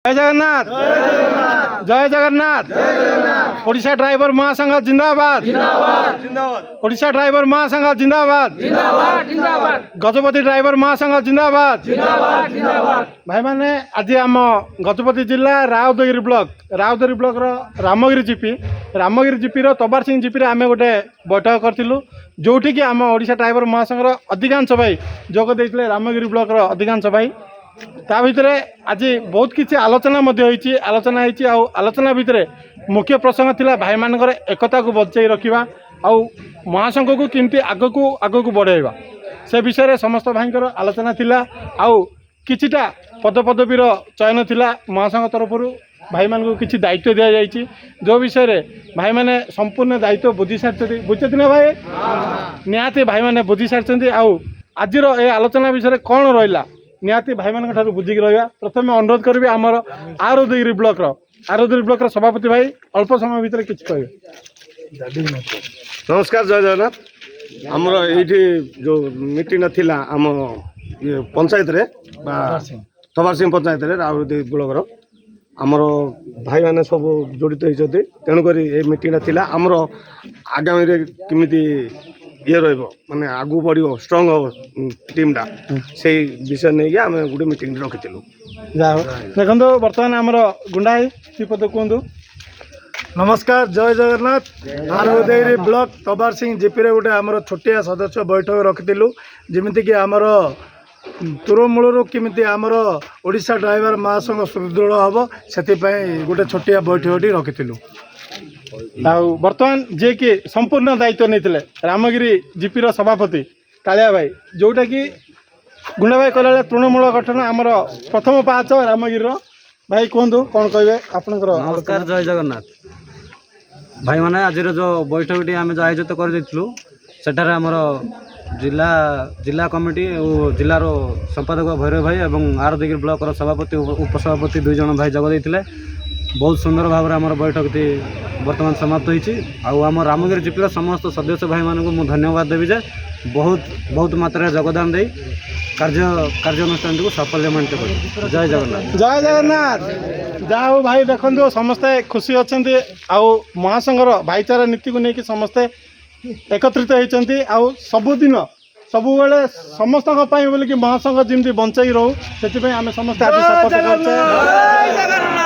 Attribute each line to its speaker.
Speaker 1: जय जगन्नाथ जय जगन्नाथ ओडिशा ड्राइवर महासंघ जिंदाबाद ओडिशा ड्राइवर महासंघ जिंदाबाद गजपति ड्राइवर महासंघ जिंदाबाद भाई मैंने आज आम गजपति जिला राउदगिरी ब्लॉक रामगिरी जीपी तबार सिंह जीपी आम गोटे बैठक करूँ जोटि कि आम ओडिशा ड्राइवर महासंघ अधिकांश भाई जोग देते रामगिरी ब्लॉक अधिकांश भाई ता भितर आज बहुत किसी आलोचना आलोचना भितर मुख्य प्रसंग थिला भाई मानकर एकता को बचाई रखा आउ महासंघ को किमती आगक बढ़ेगा से विषय समस्त भाई आलोचना थिला आउ किछिटा पदपदवीर चयन थिला महासंघ तरफ भाई मान को किसी दायित्व दि जाइए जो विषय भाई मैंने संपूर्ण दायित्व बुझी सारी बुझे ना भाई निहाती भाई मैंने बुझी सारी आउ आज ये आलोचना विषय कौन रहा निहाती भाई मान बुझिक रहा प्रथम अनुरोध करी आमर आरोदगिरी ब्लॉक सभापति भाई अल्प समय भितर किसी कहे।
Speaker 2: नमस्कार जय जगन्नाथ आमर ये जो मीटिंग थिला आम पंचायत रे तबार सिंह पंचायत रे राउदगिरी ब्लॉक आमर भाई मैंने सब जड़ित होती तेणुक ये मीटिंग थिला आमर आगामी केमिति ये माने आगू बढ़ स्ट्रंग हम टीमटा से विषय नहीं आम गोटे मीटिंग रखी
Speaker 1: देखो बर्तमान आमर गुंडा श्रीपद कहतु
Speaker 3: नमस्कार जय जगन्नाथ आरोदगिरी ब्लॉक तबार सिंह जीपी गोटे आमर छोटिया सदस्य बैठक रखिलु जमीती कि आमर तुरमूल केमिति आमर ओडिशा ड्राइवर महासंघ सुदृढ़ हम से गोटे छोटिया बैठक रखिलु
Speaker 1: बर्तमान जे कि संपूर्ण दायित्व नहीं रामगिरी जीपी सभापति कालिया भाई जोटा कि गुंडा भाई कहला तृणमूल गठन आमर प्रथम पाच रामगिरी भाई कहतु कौन कहे आप।
Speaker 4: नमस्कार जय जगन्नाथ भाई मैंने आज जो बैठक आम जो आयोजित कर आमर जिला कमिटी और जिलार संपादक भैरव भाई और आरोदगिरी ब्लॉक सभापति उपसभापति दुई जन भाई जग देते बहुत सुंदर भाव में आम बैठक बर्तमान समाप्त होती आम रामगिरी जीपी समस्त सदस्य भाई मानक मुझे धन्यवाद देवी जे बहुत मात्रा योगदान दे कार्यानुष्ठान को सफलमंट कर। जय जगन्नाथ
Speaker 1: जय जगन्नाथ जाओ भाई देखो समस्ते खुशी अच्छा आउ महासंघर भाईचारा नीति को लेकिन समस्ते एकत्रित होती सबुदिन सबुबले समस्त बोलिकी महासंघ जमी बंचाई रो से आम समस्त आज शपथ कर।